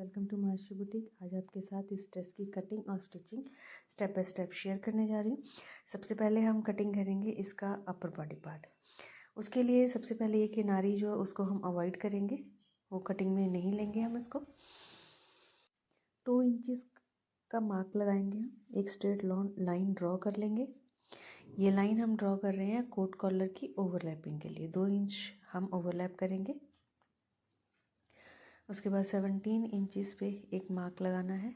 Welcome to master boutique. आज आपके साथ इस ड्रेस की कटिंग और stitching step by step share करने जा रही हूँ। सबसे पहले हम कटिंग करेंगे इसका अपर बॉडी पार्ट। उसके लिए सबसे पहले ये किनारी जो है उसको हम अवॉइड करेंगे, वो कटिंग में नहीं लेंगे हम इसको। 2 इंचज़ का मार्क लगाएंगे हम, एक स्ट्रेट लाइन ड्रॉ कर लेंगे। ये लाइन हम ड्रॉ कर रहे हैं कोट कॉलर की ओवरलैपिंग के लिए। 2 इंच हम ओवरलैप करेंगे। उसके बाद 17 इंचिस पे एक मार्क लगाना है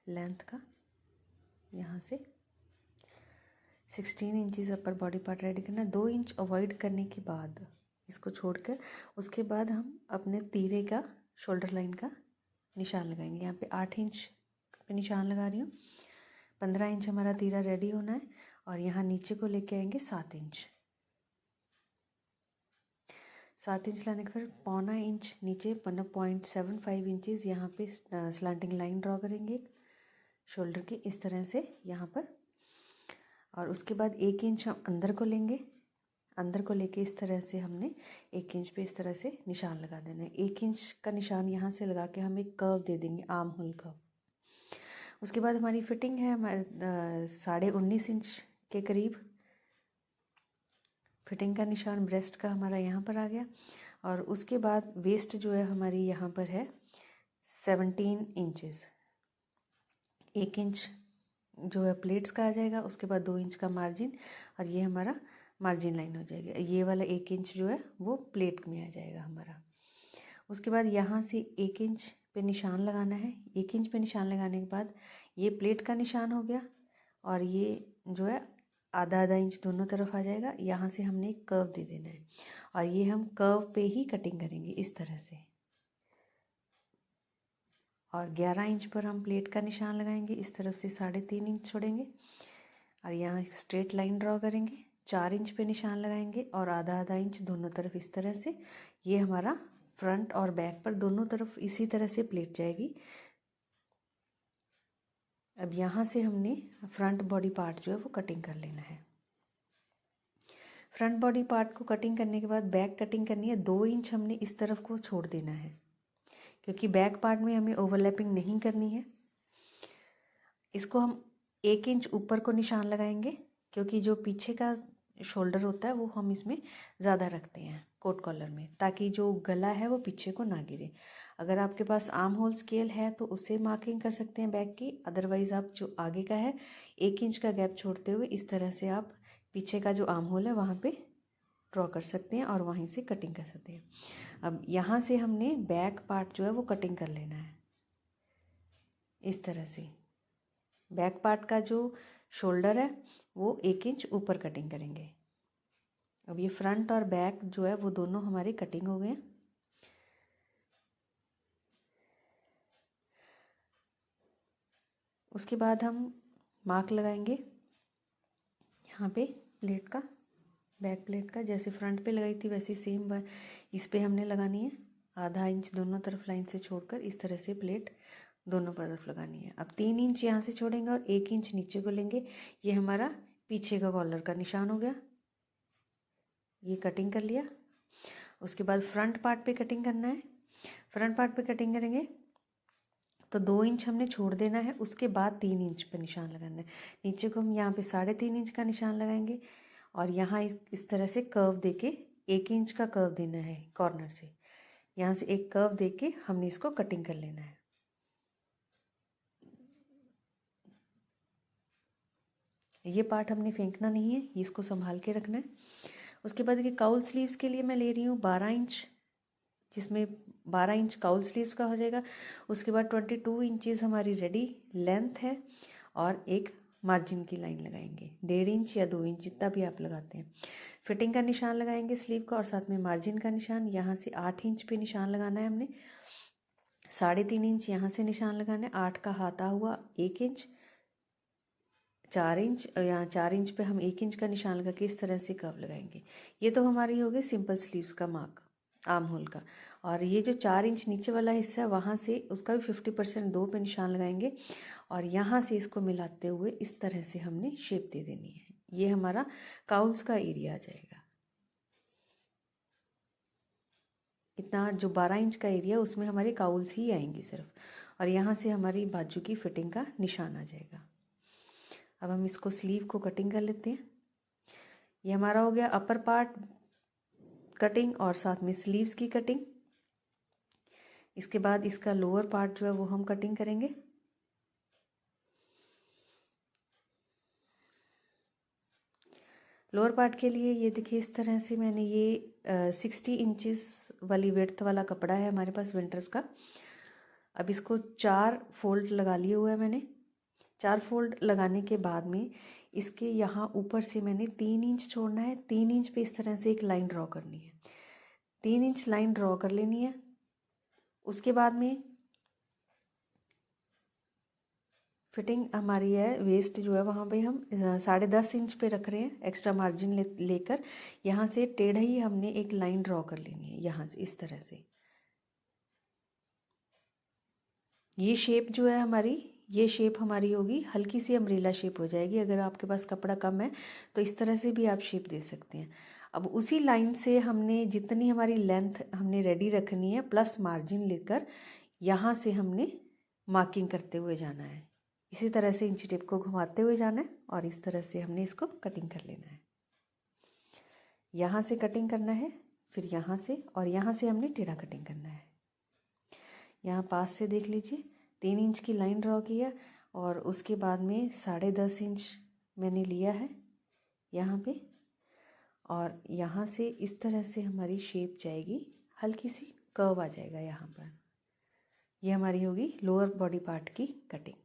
लेंथ का। यहाँ से 16 inches upper body part ready करना है। 2 इंच अवॉइड करने के बाद इसको छोड़कर उसके बाद हम अपने तीरे का शोल्डर लाइन का निशान लगाएंगे। यहाँ पे 8 इंच पे निशान लगा रही हूँ। 15 इंच हमारा तीरा रेडी होना है और यहाँ नीचे को लेके आएंगे 7 इंच। 7 इंच लाने के फिर 1.25 इंच नीचे 0.75 इंचज़ यहाँ पे स्लैंटिंग लाइन ड्रॉ करेंगे शोल्डर की इस तरह से यहाँ पर। और उसके बाद 1 इंच हम अंदर को लेंगे। अंदर को लेके इस तरह से हमने 1 इंच पे इस तरह से निशान लगा देना है। 1 इंच का निशान यहाँ से लगा के हम एक कर्व दे देंगे, आर्म होल कर्व। उसके बाद हमारी फिटिंग है हमारे 19.5 इंच के करीब। फिटिंग का निशान ब्रेस्ट का हमारा यहाँ पर आ गया। और उसके बाद वेस्ट जो है हमारी यहाँ पर है 17 इंचज़। 1 इंच जो है प्लेट्स का आ जाएगा। उसके बाद 2 इंच का मार्जिन और ये हमारा मार्जिन लाइन हो जाएगी। ये वाला 1 इंच जो है वो प्लेट में आ जाएगा हमारा। उसके बाद यहाँ से 1 इंच पे निशान लगाना है। 1 इंच पे निशान लगाने के बाद ये प्लेट का निशान हो गया और ये जो है आधा इंच दोनों तरफ आ जाएगा। यहाँ से हमने एक कर्व दे देना है और ये हम कर्व पे ही कटिंग करेंगे इस तरह से। और 11 इंच पर हम प्लेट का निशान लगाएंगे। इस तरफ से 3.5 इंच छोड़ेंगे और यहाँ एक स्ट्रेट लाइन ड्रॉ करेंगे। 4 इंच पे निशान लगाएंगे और आधा इंच दोनों तरफ इस तरह से। ये हमारा फ्रंट और बैक पर दोनों तरफ इसी तरह से प्लेट जाएगी। अब यहाँ से हमने फ्रंट बॉडी पार्ट जो है वो कटिंग कर लेना है। फ्रंट बॉडी पार्ट को कटिंग करने के बाद बैक कटिंग करनी है। 2 इंच हमने इस तरफ को छोड़ देना है क्योंकि बैक पार्ट में हमें ओवरलैपिंग नहीं करनी है। इसको हम 1 इंच ऊपर को निशान लगाएंगे क्योंकि जो पीछे का शोल्डर होता है वो हम इसमें ज़्यादा रखते हैं कोट कॉलर में, ताकि जो गला है वो पीछे को ना गिरे। अगर आपके पास आर्म होल स्केल है तो उससे मार्किंग कर सकते हैं बैक की। अदरवाइज़ आप जो आगे का है 1 इंच का गैप छोड़ते हुए इस तरह से आप पीछे का जो आर्म होल है वहाँ पे ड्रॉ कर सकते हैं और वहीं से कटिंग कर सकते हैं। अब यहाँ से हमने बैक पार्ट जो है वो कटिंग कर लेना है इस तरह से। बैक पार्ट का जो शोल्डर है वो 1 इंच ऊपर कटिंग करेंगे। अब ये फ्रंट और बैक जो है वो दोनों हमारी कटिंग हो गए। उसके बाद हम मार्क लगाएंगे यहाँ पे प्लेट का, बैक प्लेट का। जैसे फ्रंट पे लगाई थी वैसे सेम इस पे हमने लगानी है। आधा इंच दोनों तरफ लाइन से छोड़कर इस तरह से प्लेट दोनों तरफ लगानी है। अब 3 इंच यहाँ से छोड़ेंगे और 1 इंच नीचे को लेंगे। ये हमारा पीछे का कॉलर का निशान हो गया। ये कटिंग कर लिया। उसके बाद फ्रंट पार्ट पे कटिंग करना है। फ्रंट पार्ट पे कटिंग करेंगे तो 2 इंच हमने छोड़ देना है। उसके बाद 3 इंच पे निशान लगाना है। नीचे को हम यहाँ पे 3.5 इंच का निशान लगाएंगे और यहाँ इस तरह से कर्व देके 1 इंच का कर्व देना है कॉर्नर से। यहाँ से एक कर्व देके हमने इसको कटिंग कर लेना है। ये पार्ट हमने फेंकना नहीं है, इसको संभाल के रखना है। उसके बाद ये काउल स्लीव्स के लिए मैं ले रही हूँ 12 इंच, जिसमें 12 इंच काउल स्लीव्स का हो जाएगा। उसके बाद 22 इंचज़ हमारी रेडी लेंथ है और एक मार्जिन की लाइन लगाएंगे 1.5 इंच या 2 इंच जितना भी आप लगाते हैं। फिटिंग का निशान लगाएंगे स्लीव का और साथ में मार्जिन का निशान। यहाँ से 8 इंच पे निशान लगाना है हमने। 3.5 इंच यहाँ से निशान लगाना है। 8 का हाथा हुआ 1 इंच। 4 इंच यहाँ 4 इंच पे हम 1 इंच का निशान लगा के इस तरह से कर्व लगाएंगे। ये तो हमारी हो गई सिंपल स्लीव्स का मार्क आर्म होल का। और ये जो 4 इंच नीचे वाला हिस्सा है वहाँ से उसका भी 50% 2 पे निशान लगाएंगे और यहाँ से इसको मिलाते हुए इस तरह से हमने शेप दे देनी है। ये हमारा काउल्स का एरिया आ जाएगा। इतना जो 12 इंच का एरिया उसमें हमारे काउल्स ही आएंगे सिर्फ। और यहाँ से हमारी बाजू की फिटिंग का निशान आ जाएगा। अब हम इसको स्लीव को कटिंग कर लेते हैं। ये हमारा हो गया अपर पार्ट कटिंग और साथ में स्लीव्स की कटिंग। इसके बाद इसका लोअर पार्ट जो है वो हम कटिंग करेंगे। लोअर पार्ट के लिए ये देखिए इस तरह से मैंने ये 60 इंचेस वाली विड्थ वाला कपड़ा है हमारे पास विंटर्स का। अब इसको 4 फोल्ड लगा लिए हुए है मैंने। 4 फोल्ड लगाने के बाद में इसके यहाँ ऊपर से मैंने 3 इंच छोड़ना है। 3 इंच पे इस तरह से एक लाइन ड्रॉ करनी है। 3 इंच लाइन ड्रॉ कर लेनी है। उसके बाद में फिटिंग हमारी है वेस्ट जो है वहाँ पे हम 10.5 इंच पे रख रहे हैं। एक्स्ट्रा मार्जिन लेकर यहाँ से टेढ़ा ही हमने एक लाइन ड्रॉ कर लेनी है। यहाँ से इस तरह से ये शेप जो है हमारी, ये शेप हमारी होगी हल्की सी अम्ब्रेला शेप हो जाएगी। अगर आपके पास कपड़ा कम है तो इस तरह से भी आप शेप दे सकते हैं। अब उसी लाइन से हमने जितनी हमारी लेंथ हमने रेडी रखनी है प्लस मार्जिन लेकर यहाँ से हमने मार्किंग करते हुए जाना है। इसी तरह से इंची टेप को घुमाते हुए जाना है और इस तरह से हमने इसको कटिंग कर लेना है। यहाँ से कटिंग करना है, फिर यहाँ से और यहाँ से हमने टेढ़ा कटिंग करना है। यहाँ पास से देख लीजिए 3 इंच की लाइन ड्रॉ किया और उसके बाद में 10.5 इंच मैंने लिया है यहाँ पे, और यहाँ से इस तरह से हमारी शेप जाएगी, हल्की सी कर्व आ जाएगा यहाँ पर। ये हमारी होगी लोअर बॉडी पार्ट की कटिंग।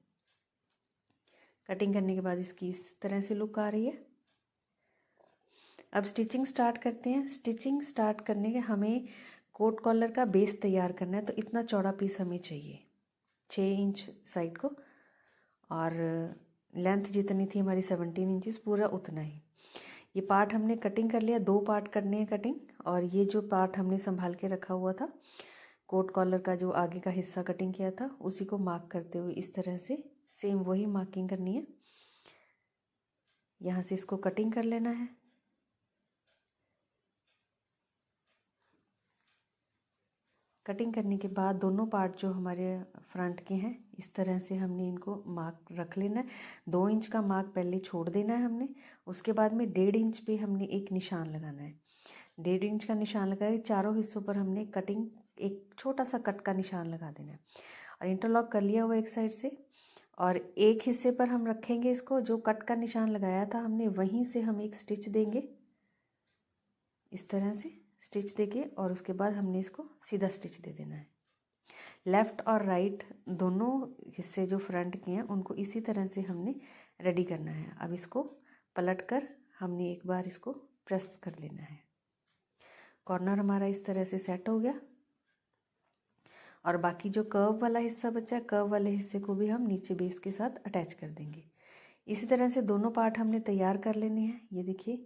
कटिंग करने के बाद इसकी इस तरह से लुक आ रही है। अब स्टिचिंग स्टार्ट करते हैं। स्टिचिंग स्टार्ट करने के हमें कोट कॉलर का बेस तैयार करना है, तो इतना चौड़ा पीस हमें चाहिए 6 इंच साइड को, और लेंथ जितनी थी हमारी 17 इंचेस, पूरा उतना ही। ये पार्ट हमने कटिंग कर लिया। 2 पार्ट करने हैं कटिंग, और ये जो पार्ट हमने संभाल के रखा हुआ था कोट कॉलर का जो आगे का हिस्सा कटिंग किया था उसी को मार्क करते हुए इस तरह से सेम वही मार्किंग करनी है। यहाँ से इसको कटिंग कर लेना है। कटिंग करने के बाद दोनों पार्ट जो हमारे फ्रंट के हैं इस तरह से हमने इनको मार्क रख लेना है। 2 इंच का मार्क पहले छोड़ देना है हमने। उसके बाद में 1.5 इंच पे हमने एक निशान लगाना है। 1.5 इंच का निशान लगा के चारों हिस्सों पर हमने कटिंग एक छोटा सा कट का निशान लगा देना है, और इंटरलॉक कर लिया हुआ एक साइड से। और एक हिस्से पर हम रखेंगे इसको, जो कट का निशान लगाया था हमने वहीं से हम एक स्टिच देंगे इस तरह से स्टिच देके, और उसके बाद हमने इसको सीधा स्टिच दे देना है। लेफ़्ट और राइट दोनों हिस्से जो फ्रंट के हैं उनको इसी तरह से हमने रेडी करना है। अब इसको पलट कर हमने एक बार इसको प्रेस कर लेना है। कॉर्नर हमारा इस तरह से सेट हो गया, और बाकी जो कर्व वाला हिस्सा बचा, कर्व वाले हिस्से को भी हम नीचे बेस के साथ अटैच कर देंगे। इसी तरह से दोनों पार्ट हमने तैयार कर लेने हैं। ये देखिए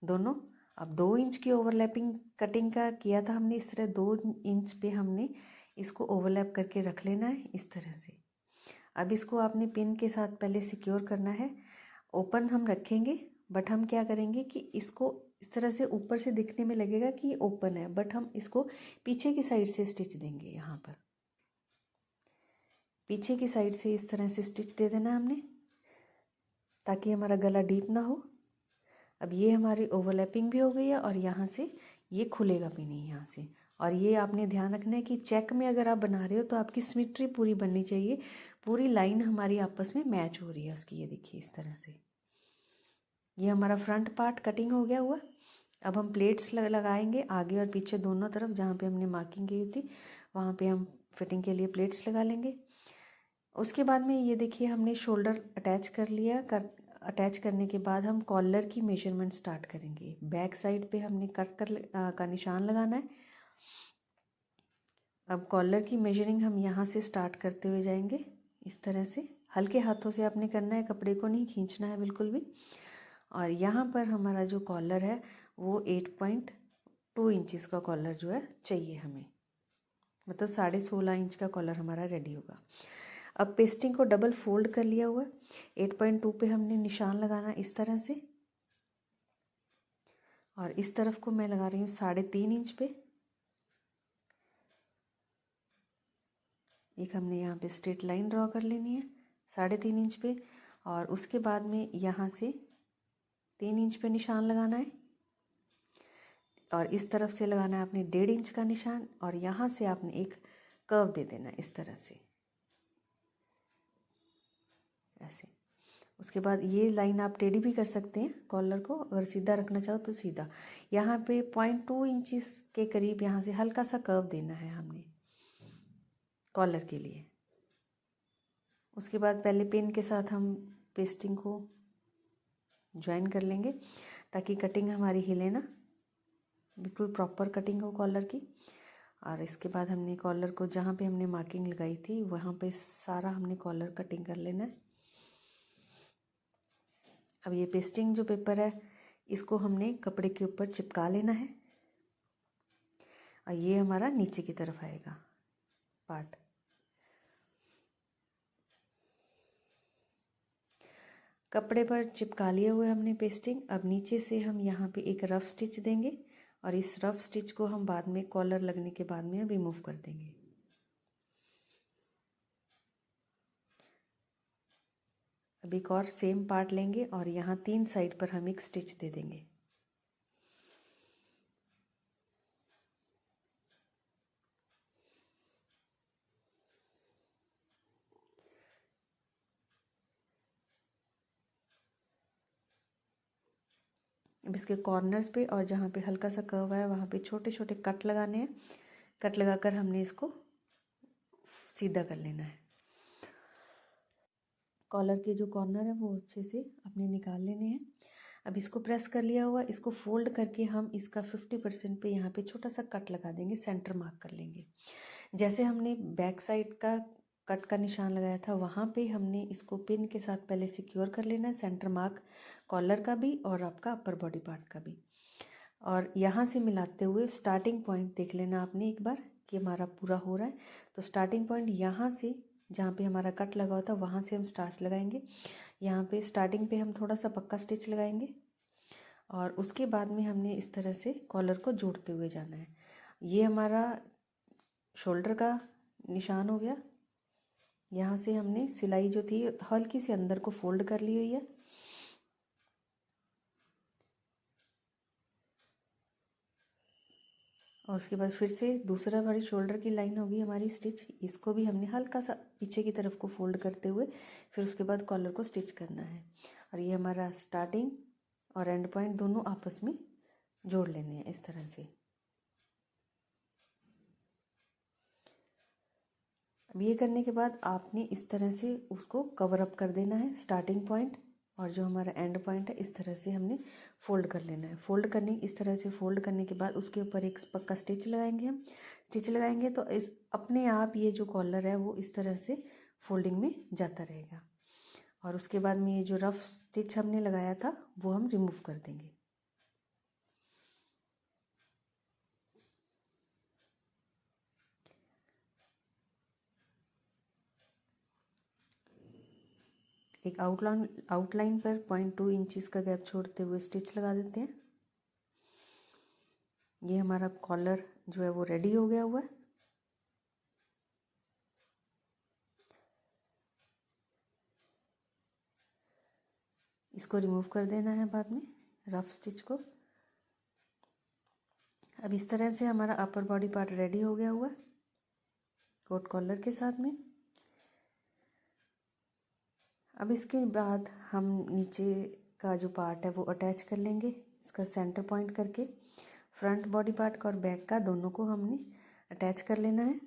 दोनों। अब 2 इंच की ओवरलैपिंग कटिंग का किया था हमने, इस तरह 2 इंच पे हमने इसको ओवरलैप करके रख लेना है इस तरह से। अब इसको आपने पिन के साथ पहले सिक्योर करना है। ओपन हम रखेंगे, बट हम क्या करेंगे कि इसको इस तरह से ऊपर से दिखने में लगेगा कि ये ओपन है, बट हम इसको पीछे की साइड से स्टिच देंगे। यहाँ पर पीछे की साइड से इस तरह से स्टिच दे देना हमने, ताकि हमारा गला डीप ना हो। अब ये हमारी ओवरलैपिंग भी हो गई है, और यहाँ से ये खुलेगा भी नहीं यहाँ से। और ये आपने ध्यान रखना है कि चेक में अगर आप बना रहे हो तो आपकी सिमेट्री पूरी बननी चाहिए, पूरी लाइन हमारी आपस में मैच हो रही है उसकी। ये देखिए इस तरह से ये हमारा फ्रंट पार्ट कटिंग हो गया हुआ। अब हम प्लेट्स लगाएंगे आगे और पीछे दोनों तरफ। जहाँ पे हमने मार्किंग की हुई थी वहाँ पे हम फिटिंग के लिए प्लेट्स लगा लेंगे। उसके बाद में ये देखिए हमने शोल्डर अटैच कर लिया। अटैच करने के बाद हम कॉलर की मेजरमेंट स्टार्ट करेंगे। बैक साइड पे हमने कट का निशान लगाना है। अब कॉलर की मेजरिंग हम यहाँ से स्टार्ट करते हुए जाएंगे इस तरह से। हल्के हाथों से आपने करना है, कपड़े को नहीं खींचना है बिल्कुल भी। और यहाँ पर हमारा जो कॉलर है वो 8.2 इंचज़ का कॉलर जो है चाहिए हमें, मतलब 16.5 इंच का कॉलर हमारा रेडी होगा। अब पेस्टिंग को डबल फोल्ड कर लिया हुआ है। 8.2 पे हमने निशान लगाना इस तरह से, और इस तरफ को मैं लगा रही हूँ 3.5 इंच पे। एक हमने यहाँ पे स्ट्रेट लाइन ड्रॉ कर लेनी है 3.5 इंच पे, और उसके बाद में यहाँ से 3 इंच पे निशान लगाना है, और इस तरफ से लगाना है आपने 1.5 इंच का निशान, और यहाँ से आपने एक कर्व दे देना है इस तरह से, ऐसे। उसके बाद ये लाइन आप टेढ़ी भी कर सकते हैं कॉलर को, अगर सीधा रखना चाहो तो सीधा। यहाँ पे 0.2 इंचेस के करीब यहाँ से हल्का सा कर्व देना है हमने कॉलर के लिए। उसके बाद पहले पिन के साथ हम पेस्टिंग को ज्वाइन कर लेंगे ताकि कटिंग हमारी हिले ना, बिल्कुल प्रॉपर कटिंग हो कॉलर की। और इसके बाद हमने कॉलर को जहाँ पे हमने मार्किंग लगाई थी वहाँ पे सारा हमने कॉलर कटिंग कर लेना है। अब ये पेस्टिंग जो पेपर है इसको हमने कपड़े के ऊपर चिपका लेना है, और ये हमारा नीचे की तरफ आएगा पार्ट। कपड़े पर चिपका लिए हुए हमने पेस्टिंग। अब नीचे से हम यहाँ पे एक रफ स्टिच देंगे, और इस रफ स्टिच को हम बाद में कॉलर लगने के बाद में रिमूव कर देंगे। अब एक और सेम पार्ट लेंगे और यहाँ 3 साइड पर हम एक स्टिच दे देंगे। अब इसके कॉर्नर्स पे और जहाँ पे हल्का सा कर्व है वहाँ पे छोटे छोटे कट लगाने हैं। कट लगाकर हमने इसको सीधा कर लेना है। कॉलर के जो कॉर्नर है वो अच्छे से अपने निकाल लेने हैं। अब इसको प्रेस कर लिया हुआ, इसको फोल्ड करके हम इसका 50% पे यहाँ पे छोटा सा कट लगा देंगे, सेंटर मार्क कर लेंगे। जैसे हमने बैक साइड का कट का निशान लगाया था वहाँ पे हमने इसको पिन के साथ पहले सिक्योर कर लेना है, सेंटर मार्क कॉलर का भी और आपका अपर बॉडी पार्ट का भी। और यहाँ से मिलाते हुए स्टार्टिंग पॉइंट देख लेना आपने एक बार कि हमारा पूरा हो रहा है। तो स्टार्टिंग पॉइंट यहाँ से जहाँ पे हमारा कट लगा होता है वहाँ से हम स्टार्च लगाएंगे। यहाँ पे स्टार्टिंग पे हम थोड़ा सा पक्का स्टिच लगाएंगे, और उसके बाद में हमने इस तरह से कॉलर को जोड़ते हुए जाना है। ये हमारा शोल्डर का निशान हो गया। यहाँ से हमने सिलाई जो थी हल्की सी अंदर को फोल्ड कर ली हुई है, और उसके बाद फिर से दूसरा हमारी शोल्डर की लाइन होगी हमारी स्टिच, इसको भी हमने हल्का सा पीछे की तरफ को फोल्ड करते हुए फिर उसके बाद कॉलर को स्टिच करना है। और ये हमारा स्टार्टिंग और एंड पॉइंट दोनों आपस में जोड़ लेने हैं इस तरह से। अब ये करने के बाद आपने इस तरह से उसको कवर अप कर देना है, स्टार्टिंग पॉइंट और जो हमारा एंड पॉइंट है इस तरह से हमने फोल्ड कर लेना है। फोल्ड करने इस तरह से फोल्ड करने के बाद उसके ऊपर एक पक्का स्टिच लगाएंगे हम। स्टिच लगाएंगे तो इस अपने आप ये जो कॉलर है वो इस तरह से फोल्डिंग में जाता रहेगा। और उसके बाद में ये जो रफ स्टिच हमने लगाया था वो हम रिमूव कर देंगे। एक आउटलाइन पर 0.2 इंचेस का गैप छोड़ते हुए स्टिच लगा देते हैं। ये हमारा कॉलर जो है वो रेडी हो गया हुआ है। इसको रिमूव कर देना है बाद में रफ स्टिच को। अब इस तरह से हमारा अपर बॉडी पार्ट रेडी हो गया हुआ है कोट कॉलर के साथ में। अब इसके बाद हम नीचे का जो पार्ट है वो अटैच कर लेंगे इसका सेंटर पॉइंट करके। फ्रंट बॉडी पार्ट का और बैक का दोनों को हमने अटैच कर लेना है।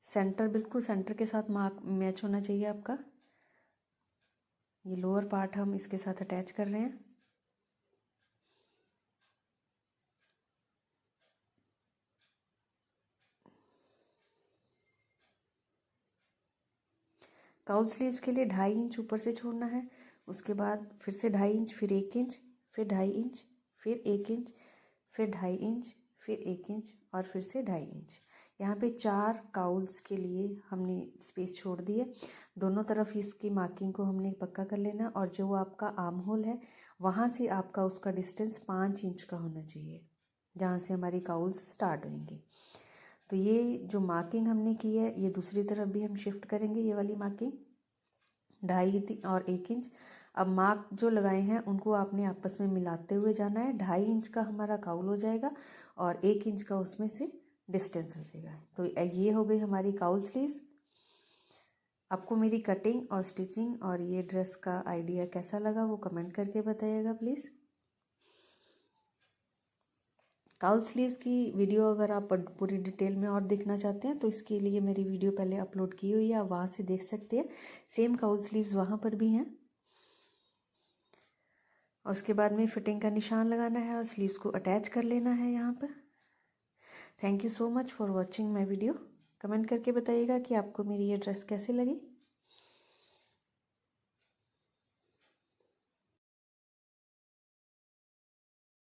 सेंटर बिल्कुल सेंटर के साथ मैच होना चाहिए आपका। ये लोअर पार्ट हम इसके साथ अटैच कर रहे हैं। काउल स्लीव्स के लिए 2.5 इंच ऊपर से छोड़ना है। उसके बाद फिर से 2.5 इंच, फिर 1 इंच, फिर 2.5 इंच, फिर 1 इंच, फिर 2.5 इंच, फिर 1 इंच और फिर से 2.5 इंच। यहाँ पे 4 काउल्स के लिए हमने स्पेस छोड़ दी है। दोनों तरफ इसकी मार्किंग को हमने पक्का कर लेना, और जो आपका आर्म होल है वहाँ से आपका उसका डिस्टेंस 5 इंच का होना चाहिए जहाँ से हमारी काउल्स स्टार्ट होंगी। तो ये जो मार्किंग हमने की है ये दूसरी तरफ भी हम शिफ्ट करेंगे, ये वाली मार्किंग 2.5 और 1 इंच। अब मार्क जो लगाए हैं उनको आपने आपस में मिलाते हुए जाना है। 2.5 इंच का हमारा काउल हो जाएगा और 1 इंच का उसमें से डिस्टेंस हो जाएगा। तो ये हो गई हमारी काउल स्लीव्स। आपको मेरी कटिंग और स्टिचिंग और ये ड्रेस का आइडिया कैसा लगा वो कमेंट करके बताइएगा प्लीज़। काउल स्लीव्स की वीडियो अगर आप पूरी डिटेल में और देखना चाहते हैं तो इसके लिए मेरी वीडियो पहले अपलोड की हुई है, आप वहाँ से देख सकते हैं। सेम काउल स्लीव्स वहाँ पर भी हैं। और उसके बाद में फिटिंग का निशान लगाना है और स्लीव्स को अटैच कर लेना है यहाँ पर। Thank you so much for watching my video. Comment करके बताइएगा कि आपको मेरी ये ड्रेस कैसी लगी।